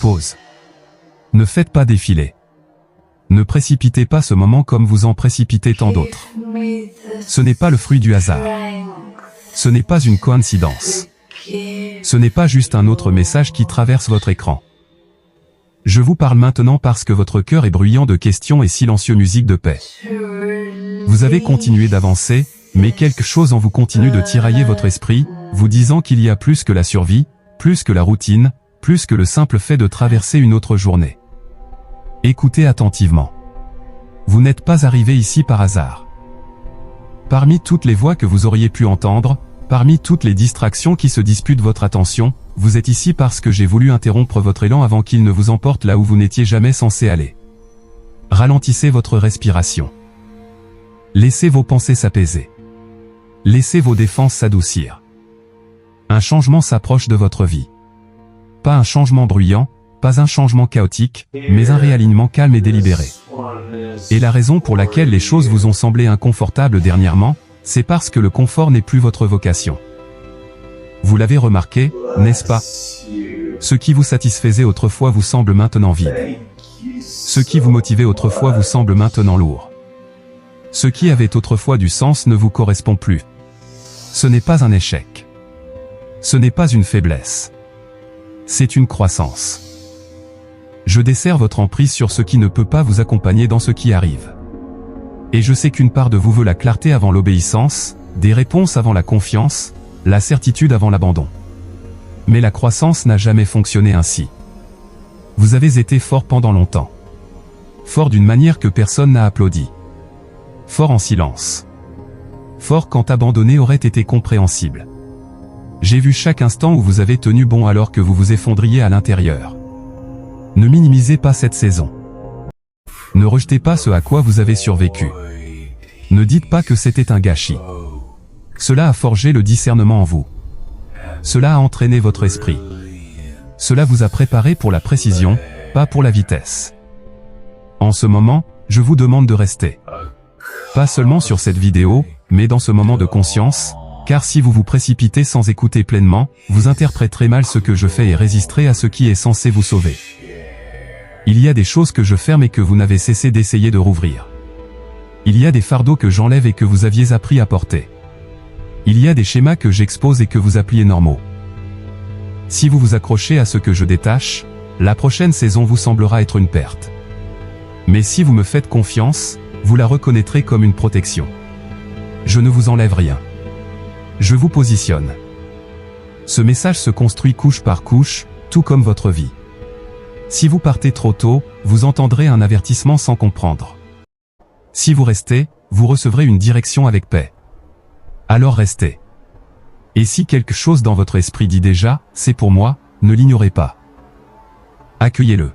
Pause. Ne faites pas défiler. Ne précipitez pas ce moment comme vous en précipitez tant d'autres. Ce n'est pas le fruit du hasard. Ce n'est pas une coïncidence. Ce n'est pas juste un autre message qui traverse votre écran. Je vous parle maintenant parce que votre cœur est bruyant de questions et silencieux musique de paix. Vous avez continué d'avancer, mais quelque chose en vous continue de tirailler votre esprit, vous disant qu'il y a plus que la survie, plus que la routine, plus que le simple fait de traverser une autre journée. Écoutez attentivement. Vous n'êtes pas arrivé ici par hasard. Parmi toutes les voix que vous auriez pu entendre, parmi toutes les distractions qui se disputent votre attention, vous êtes ici parce que j'ai voulu interrompre votre élan avant qu'il ne vous emporte là où vous n'étiez jamais censé aller. Ralentissez votre respiration. Laissez vos pensées s'apaiser. Laissez vos défenses s'adoucir. Un changement s'approche de votre vie. Pas un changement bruyant, pas un changement chaotique, mais un réalignement calme et délibéré. Et la raison pour laquelle les choses vous ont semblé inconfortables dernièrement, c'est parce que le confort n'est plus votre vocation. Vous l'avez remarqué, n'est-ce pas? Ce qui vous satisfaisait autrefois vous semble maintenant vide. Ce qui vous motivait autrefois vous semble maintenant lourd. Ce qui avait autrefois du sens ne vous correspond plus. Ce n'est pas un échec. Ce n'est pas une faiblesse. C'est une croissance. Je desserre votre emprise sur ce qui ne peut pas vous accompagner dans ce qui arrive. Et je sais qu'une part de vous veut la clarté avant l'obéissance, des réponses avant la confiance, la certitude avant l'abandon. Mais la croissance n'a jamais fonctionné ainsi. Vous avez été fort pendant longtemps. Fort d'une manière que personne n'a applaudi. Fort en silence. Fort quand abandonner aurait été compréhensible. J'ai vu chaque instant où vous avez tenu bon alors que vous vous effondriez à l'intérieur. Ne minimisez pas cette saison. Ne rejetez pas ce à quoi vous avez survécu. Ne dites pas que c'était un gâchis. Cela a forgé le discernement en vous. Cela a entraîné votre esprit. Cela vous a préparé pour la précision, pas pour la vitesse. En ce moment, je vous demande de rester. Pas seulement sur cette vidéo, mais dans ce moment de conscience, car si vous vous précipitez sans écouter pleinement, vous interpréterez mal ce que je fais et résisterez à ce qui est censé vous sauver. Il y a des choses que je ferme et que vous n'avez cessé d'essayer de rouvrir. Il y a des fardeaux que j'enlève et que vous aviez appris à porter. Il y a des schémas que j'expose et que vous appeliez normaux. Si vous vous accrochez à ce que je détache, la prochaine saison vous semblera être une perte. Mais si vous me faites confiance, vous la reconnaîtrez comme une protection. Je ne vous enlève rien. Je vous positionne. Ce message se construit couche par couche, tout comme votre vie. Si vous partez trop tôt, vous entendrez un avertissement sans comprendre. Si vous restez, vous recevrez une direction avec paix. Alors restez. Et si quelque chose dans votre esprit dit déjà, c'est pour moi, ne l'ignorez pas. Accueillez-le.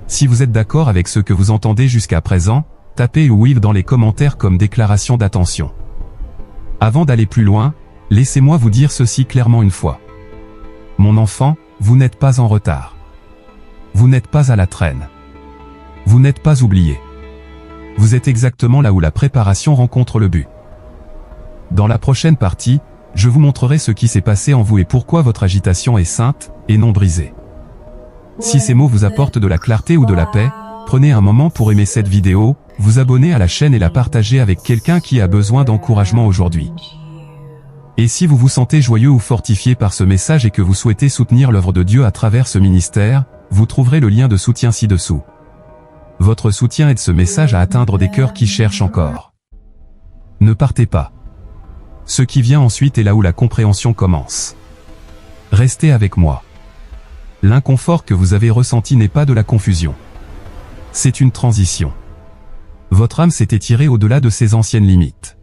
Si vous êtes d'accord avec ce que vous entendez jusqu'à présent, tapez oui dans les commentaires comme déclaration d'attention. Avant d'aller plus loin, laissez-moi vous dire ceci clairement une fois. Mon enfant, vous n'êtes pas en retard. Vous n'êtes pas à la traîne. Vous n'êtes pas oublié. Vous êtes exactement là où la préparation rencontre le but. Dans la prochaine partie, je vous montrerai ce qui s'est passé en vous et pourquoi votre agitation est sainte, et non brisée. Si ces mots vous apportent de la clarté ou de la paix, prenez un moment pour aimer cette vidéo, vous abonner à la chaîne et la partager avec quelqu'un qui a besoin d'encouragement aujourd'hui. Et si vous vous sentez joyeux ou fortifié par ce message et que vous souhaitez soutenir l'œuvre de Dieu à travers ce ministère, vous trouverez le lien de soutien ci-dessous. Votre soutien aide ce message à atteindre des cœurs qui cherchent encore. Ne partez pas. Ce qui vient ensuite est là où la compréhension commence. Restez avec moi. L'inconfort que vous avez ressenti n'est pas de la confusion. C'est une transition. Votre âme s'est étirée au-delà de ses anciennes limites.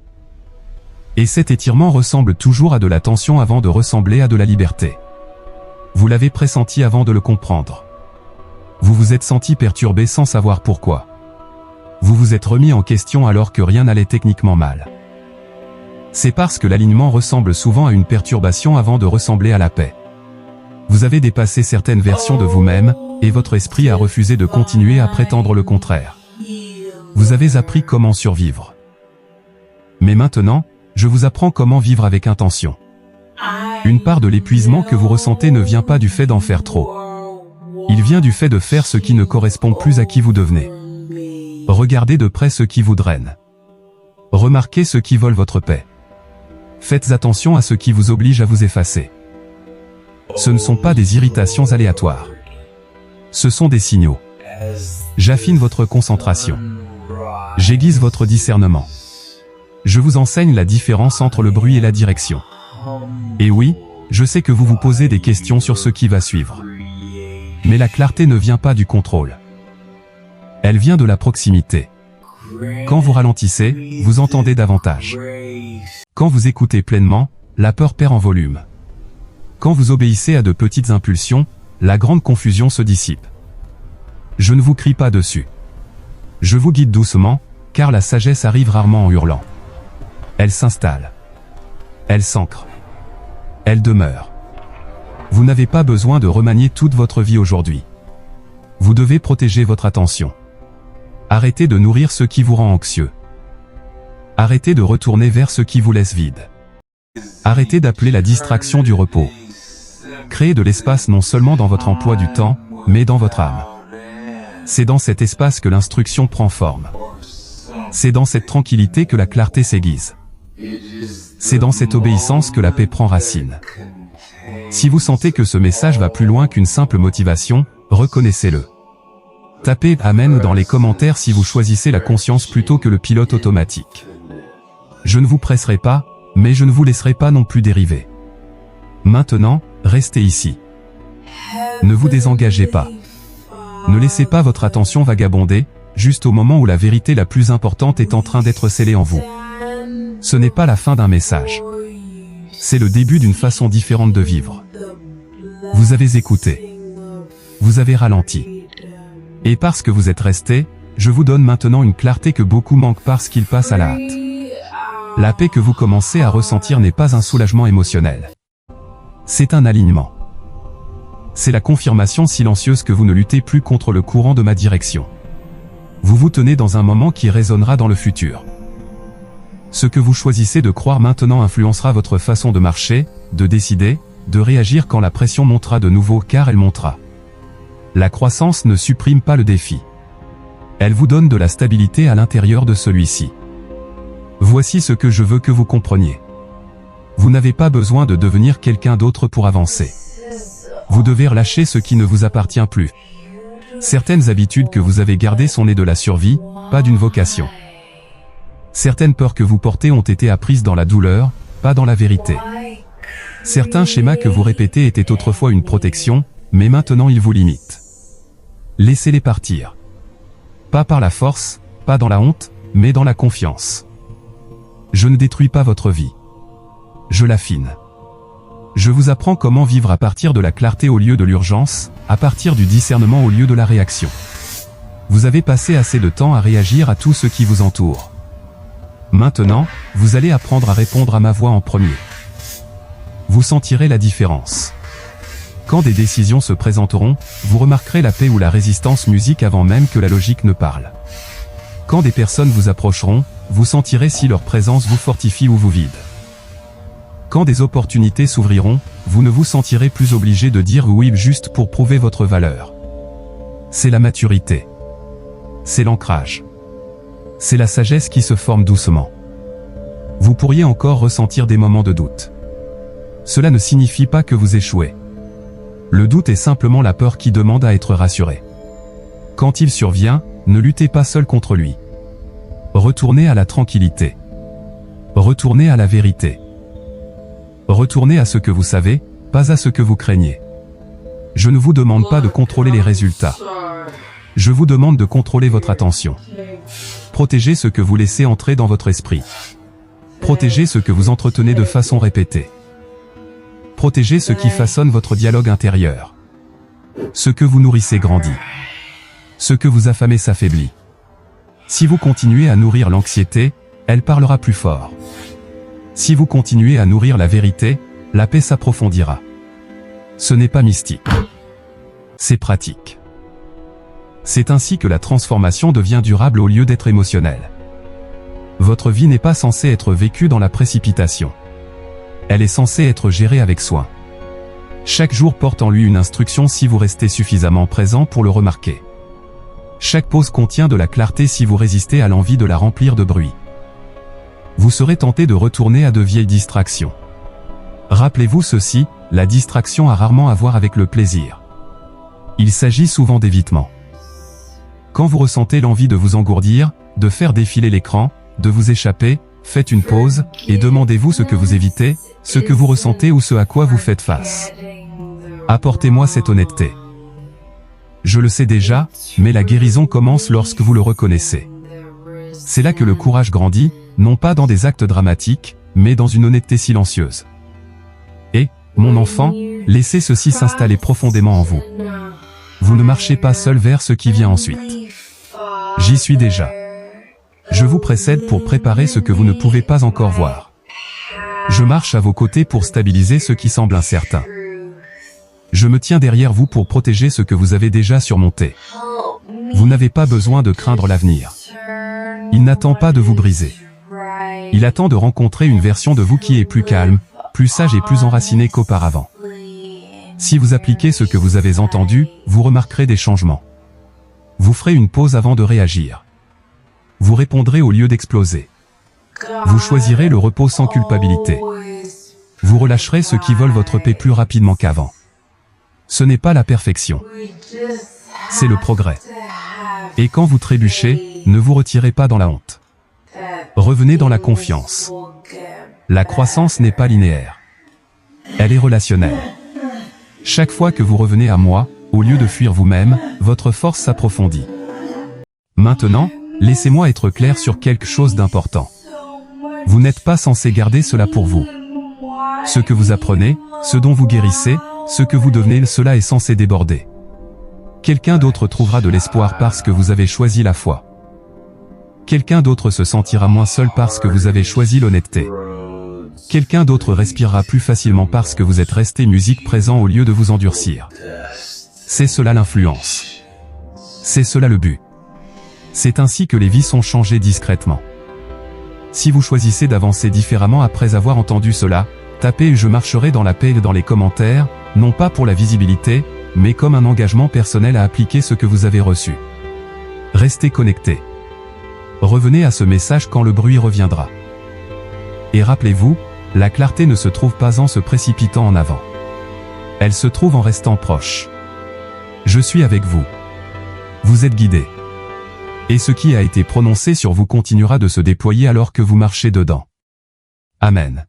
Et cet étirement ressemble toujours à de la tension avant de ressembler à de la liberté. Vous l'avez pressenti avant de le comprendre. Vous vous êtes senti perturbé sans savoir pourquoi. Vous vous êtes remis en question alors que rien n'allait techniquement mal. C'est parce que l'alignement ressemble souvent à une perturbation avant de ressembler à la paix. Vous avez dépassé certaines versions de vous-même, et votre esprit a refusé de continuer à prétendre le contraire. Vous avez appris comment survivre. Mais maintenant, je vous apprends comment vivre avec intention. Une part de l'épuisement que vous ressentez ne vient pas du fait d'en faire trop. Il vient du fait de faire ce qui ne correspond plus à qui vous devenez. Regardez de près ce qui vous draine. Remarquez ce qui vole votre paix. Faites attention à ce qui vous oblige à vous effacer. Ce ne sont pas des irritations aléatoires. Ce sont des signaux. J'affine votre concentration. J'aiguise votre discernement. Je vous enseigne la différence entre le bruit et la direction. Et oui, je sais que vous vous posez des questions sur ce qui va suivre. Mais la clarté ne vient pas du contrôle. Elle vient de la proximité. Quand vous ralentissez, vous entendez davantage. Quand vous écoutez pleinement, la peur perd en volume. Quand vous obéissez à de petites impulsions, la grande confusion se dissipe. Je ne vous crie pas dessus. Je vous guide doucement, car la sagesse arrive rarement en hurlant. Elle s'installe. Elle s'ancre. Elle demeure. Vous n'avez pas besoin de remanier toute votre vie aujourd'hui. Vous devez protéger votre attention. Arrêtez de nourrir ce qui vous rend anxieux. Arrêtez de retourner vers ce qui vous laisse vide. Arrêtez d'appeler la distraction du repos. Créez de l'espace non seulement dans votre emploi du temps, mais dans votre âme. C'est dans cet espace que l'instruction prend forme. C'est dans cette tranquillité que la clarté s'aiguise. C'est dans cette obéissance que la paix prend racine. Si vous sentez que ce message va plus loin qu'une simple motivation, reconnaissez-le. Tapez « Amen » dans les commentaires si vous choisissez la conscience plutôt que le pilote automatique. Je ne vous presserai pas, mais je ne vous laisserai pas non plus dériver. Maintenant, restez ici. Ne vous désengagez pas. Ne laissez pas votre attention vagabonder, juste au moment où la vérité la plus importante est en train d'être scellée en vous. Ce n'est pas la fin d'un message. C'est le début d'une façon différente de vivre. Vous avez écouté. Vous avez ralenti. Et parce que vous êtes resté, je vous donne maintenant une clarté que beaucoup manquent parce qu'ils passent à la hâte. La paix que vous commencez à ressentir n'est pas un soulagement émotionnel. C'est un alignement. C'est la confirmation silencieuse que vous ne luttez plus contre le courant de ma direction. Vous vous tenez dans un moment qui résonnera dans le futur. Ce que vous choisissez de croire maintenant influencera votre façon de marcher, de décider, de réagir quand la pression montera de nouveau car elle montera. La croissance ne supprime pas le défi. Elle vous donne de la stabilité à l'intérieur de celui-ci. Voici ce que je veux que vous compreniez. Vous n'avez pas besoin de devenir quelqu'un d'autre pour avancer. Vous devez relâcher ce qui ne vous appartient plus. Certaines habitudes que vous avez gardées sont nées de la survie, pas d'une vocation. Certaines peurs que vous portez ont été apprises dans la douleur, pas dans la vérité. Certains schémas que vous répétez étaient autrefois une protection, mais maintenant ils vous limitent. Laissez-les partir. Pas par la force, pas dans la honte, mais dans la confiance. Je ne détruis pas votre vie. Je l'affine. Je vous apprends comment vivre à partir de la clarté au lieu de l'urgence, à partir du discernement au lieu de la réaction. Vous avez passé assez de temps à réagir à tout ce qui vous entoure. Maintenant, vous allez apprendre à répondre à ma voix en premier. Vous sentirez la différence. Quand des décisions se présenteront, vous remarquerez la paix ou la résistance musique avant même que la logique ne parle. Quand des personnes vous approcheront, vous sentirez si leur présence vous fortifie ou vous vide. Quand des opportunités s'ouvriront, vous ne vous sentirez plus obligé de dire oui juste pour prouver votre valeur. C'est la maturité. C'est l'ancrage. C'est la sagesse qui se forme doucement. Vous pourriez encore ressentir des moments de doute. Cela ne signifie pas que vous échouez. Le doute est simplement la peur qui demande à être rassurée. Quand il survient, ne luttez pas seul contre lui. Retournez à la tranquillité. Retournez à la vérité. Retournez à ce que vous savez, pas à ce que vous craignez. Je ne vous demande pas de contrôler les résultats. Je vous demande de contrôler votre attention. Protégez ce que vous laissez entrer dans votre esprit. Protégez ce que vous entretenez de façon répétée. Protégez ce qui façonne votre dialogue intérieur. Ce que vous nourrissez grandit. Ce que vous affamez s'affaiblit. Si vous continuez à nourrir l'anxiété, elle parlera plus fort. Si vous continuez à nourrir la vérité, la paix s'approfondira. Ce n'est pas mystique. C'est pratique. C'est ainsi que la transformation devient durable au lieu d'être émotionnelle. Votre vie n'est pas censée être vécue dans la précipitation. Elle est censée être gérée avec soin. Chaque jour porte en lui une instruction si vous restez suffisamment présent pour le remarquer. Chaque pause contient de la clarté si vous résistez à l'envie de la remplir de bruit. Vous serez tenté de retourner à de vieilles distractions. Rappelez-vous ceci, la distraction a rarement à voir avec le plaisir. Il s'agit souvent d'évitement. Quand vous ressentez l'envie de vous engourdir, de faire défiler l'écran, de vous échapper, faites une pause, et demandez-vous ce que vous évitez, ce que vous ressentez ou ce à quoi vous faites face. Apportez-moi cette honnêteté. Je le sais déjà, mais la guérison commence lorsque vous le reconnaissez. C'est là que le courage grandit, non pas dans des actes dramatiques, mais dans une honnêteté silencieuse. Et, mon enfant, laissez ceci s'installer profondément en vous. Vous ne marchez pas seul vers ce qui vient ensuite. J'y suis déjà. Je vous précède pour préparer ce que vous ne pouvez pas encore voir. Je marche à vos côtés pour stabiliser ce qui semble incertain. Je me tiens derrière vous pour protéger ce que vous avez déjà surmonté. Vous n'avez pas besoin de craindre l'avenir. Il n'attend pas de vous briser. Il attend de rencontrer une version de vous qui est plus calme, plus sage et plus enracinée qu'auparavant. Si vous appliquez ce que vous avez entendu, vous remarquerez des changements. Vous ferez une pause avant de réagir. Vous répondrez au lieu d'exploser. Vous choisirez le repos sans culpabilité. Vous relâcherez ceux qui volent votre paix plus rapidement qu'avant. Ce n'est pas la perfection. C'est le progrès. Et quand vous trébuchez, ne vous retirez pas dans la honte. Revenez dans la confiance. La croissance n'est pas linéaire. Elle est relationnelle. Chaque fois que vous revenez à moi, au lieu de fuir vous-même, votre force s'approfondit. Maintenant, laissez-moi être clair sur quelque chose d'important. Vous n'êtes pas censé garder cela pour vous. Ce que vous apprenez, ce dont vous guérissez, ce que vous devenez, cela est censé déborder. Quelqu'un d'autre trouvera de l'espoir parce que vous avez choisi la foi. Quelqu'un d'autre se sentira moins seul parce que vous avez choisi l'honnêteté. Quelqu'un d'autre respirera plus facilement parce que vous êtes resté musique présent au lieu de vous endurcir. C'est cela l'influence. C'est cela le but. C'est ainsi que les vies sont changées discrètement. Si vous choisissez d'avancer différemment après avoir entendu cela, tapez « Je marcherai dans la paix » dans les commentaires, non pas pour la visibilité, mais comme un engagement personnel à appliquer ce que vous avez reçu. Restez connectés. Revenez à ce message quand le bruit reviendra. Et rappelez-vous, la clarté ne se trouve pas en se précipitant en avant. Elle se trouve en restant proche. Je suis avec vous. Vous êtes guidés. Et ce qui a été prononcé sur vous continuera de se déployer alors que vous marchez dedans. Amen.